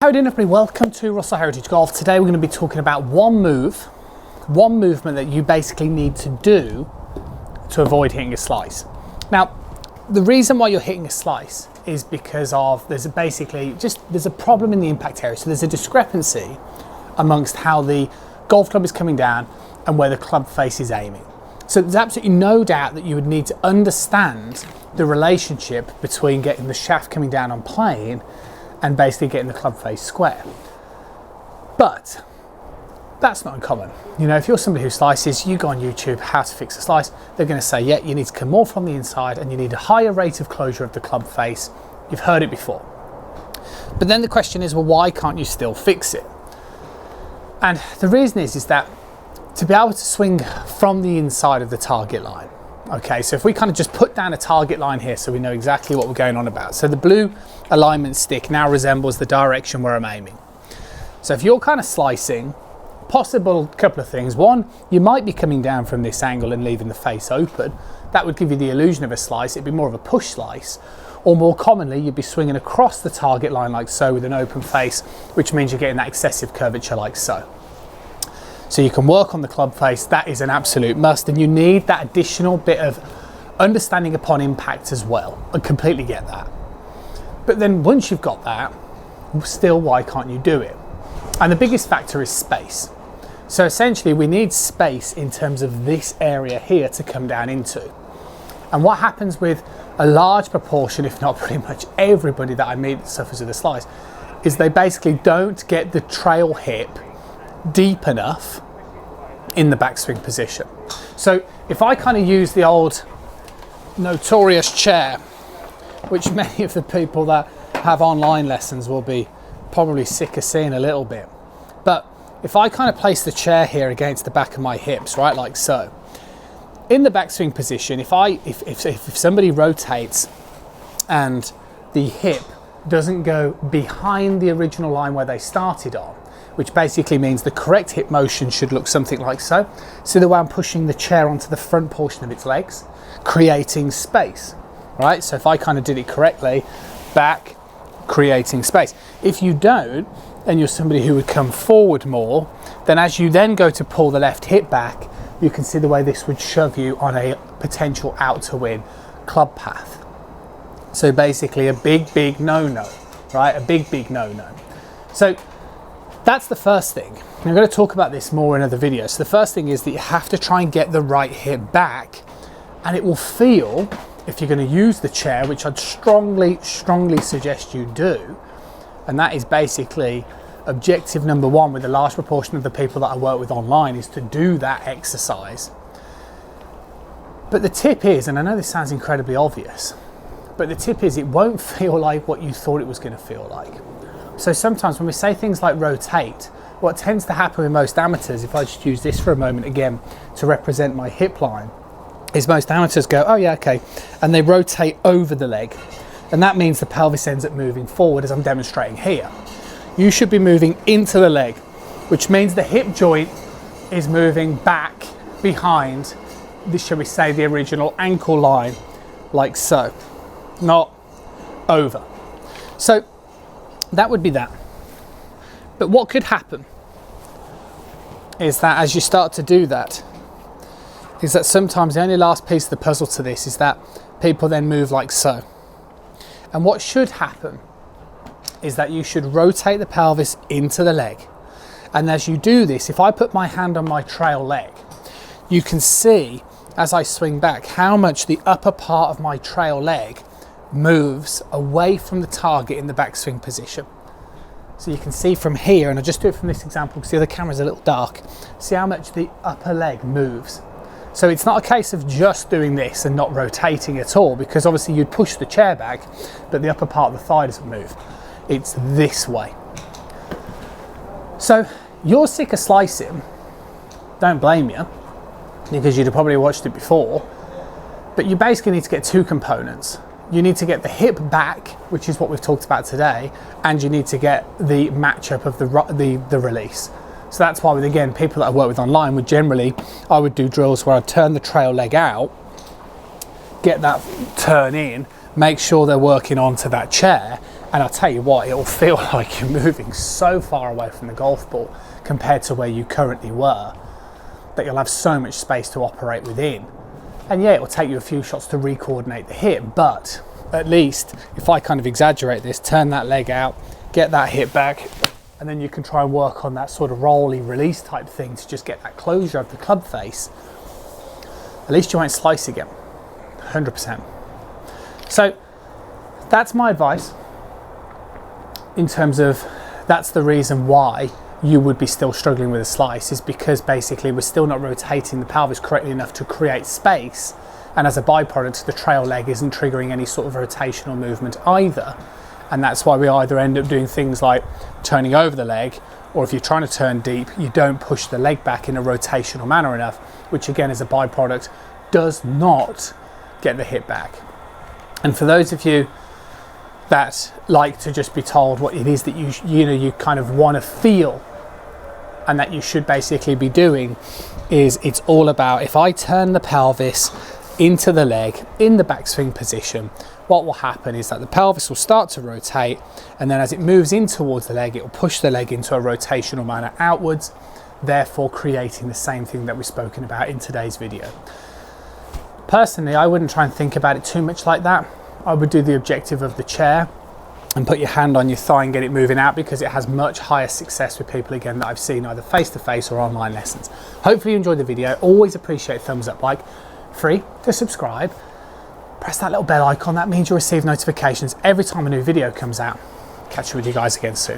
how are you doing, everybody? Welcome to Russell Heritage Golf. Today we're going to be talking about one movement that you basically need to do to avoid hitting a slice. Now, the reason why you're hitting a slice is because there's a problem in the impact area. So there's a discrepancy amongst how the golf club is coming down and where the club face is aiming. So there's absolutely no doubt that you would need to understand the relationship between getting the shaft coming down on plane and basically getting the club face square. But that's not uncommon. You know, if you're somebody who slices, you go on YouTube, how to fix a slice, they're going to say, yeah, you need to come more from the inside and you need a higher rate of closure of the club face. You've heard it before. But then the question is, well, why can't you still fix it? And the reason is that to be able to swing from the inside of the target line, okay, so if we kind of just put down a target line here so we know exactly what we're going on about. So the blue alignment stick now resembles the direction where I'm aiming. So if you're kind of slicing, possible couple of things. One, you might be coming down from this angle and leaving the face open. That would give you the illusion of a slice. It'd be more of a push slice. Or more commonly, you'd be swinging across the target line like so with an open face, which means you're getting that excessive curvature like so. So you can work on the club face. That is an absolute must, and you need that additional bit of understanding upon impact as well. I completely get that. But then once you've got that, still, why can't you do it? And the biggest factor is space. So essentially we need space in terms of this area here to come down into. And what happens with a large proportion, if not pretty much everybody that I meet that suffers with a slice, is they basically don't get the trail hip deep enough in the backswing position. So if I kind of use the old notorious chair, which many of the people that have online lessons will be probably sick of seeing a little bit, but if I kind of place the chair here against the back of my hips, right, like so, in the backswing position, if somebody rotates and the hip doesn't go behind the original line where they started on, which basically means the correct hip motion should look something like so. See the way I'm pushing the chair onto the front portion of its legs, creating space, right? So if I kind of did it correctly, back, creating space. If you don't, and you're somebody who would come forward more, then as you then go to pull the left hip back, you can see the way this would shove you on a potential out to win club path. So basically a big no-no, right? A big no-no. So that's the first thing. I'm going to talk about this more in other videos. So the first thing is that you have to try and get the right hip back, and it will feel, if you're going to use the chair, which I'd strongly suggest you do, and that is basically objective number one with a large proportion of the people that I work with online, is to do that exercise. But the tip is, and I know this sounds incredibly obvious, but the tip is it won't feel like what you thought it was going to feel like. So sometimes when we say things like rotate, what tends to happen with most amateurs, if I just use this for a moment again to represent my hip line, is most amateurs go, oh yeah, okay, and they rotate over the leg. And that means the pelvis ends up moving forward, as I'm demonstrating here. You should be moving into the leg, which means the hip joint is moving back behind, shall we say, the original ankle line, like so, not over. So that would be that. But what could happen is that as you start to do that, is that sometimes the only last piece of the puzzle to this is that people then move like so. And what should happen is that you should rotate the pelvis into the leg. And as you do this, if I put my hand on my trail leg, you can see as I swing back how much the upper part of my trail leg moves away from the target in the backswing position. So you can see from here, and I'll just do it from this example because the other camera's a little dark, see how much the upper leg moves. So it's not a case of just doing this and not rotating at all, because obviously you'd push the chair back, but the upper part of the thigh doesn't move. It's this way. So you're sick of slicing, don't blame you, because you'd have probably watched it before, but you basically need to get two components. You need to get the hip back, which is what we've talked about today, and you need to get the matchup of the release. So that's why, with, again, people that I work with online would generally, I would do drills where I'd turn the trail leg out, get that turn in, make sure they're working onto that chair, And I'll tell you what, it'll feel like you're moving so far away from the golf ball compared to where you currently were, that you'll have so much space to operate within. And yeah, it will take you a few shots to re-coordinate the hit, but at least if I kind of exaggerate this, turn that leg out, get that hit back, and then you can try and work on that sort of rolly release type thing to just get that closure of the club face, at least you won't slice again, 100%. So that's my advice in terms of, that's the reason why you would be still struggling with a slice, is because basically we're still not rotating the pelvis correctly enough to create space, and as a byproduct the trail leg isn't triggering any sort of rotational movement either, and that's why we either end up doing things like turning over the leg, or if you're trying to turn deep you don't push the leg back in a rotational manner enough, which again as a byproduct does not get the hit back. And for those of you that like to just be told what it is that you kind of want to feel and that you should basically be doing, is it's all about, if I turn the pelvis into the leg in the backswing position, what will happen is that the pelvis will start to rotate, and then as it moves in towards the leg, it will push the leg into a rotational manner outwards, therefore creating the same thing that we've spoken about in today's video. Personally, I wouldn't try and think about it too much like that. I would do the objective of the chair and put your hand on your thigh and get it moving out, because it has much higher success with people, again, that I've seen either face-to-face or online lessons. Hopefully you enjoyed the video. Always appreciate thumbs up, like, free to subscribe. Press that little bell icon, that means you'll receive notifications every time a new video comes out. Catch you with you guys again soon.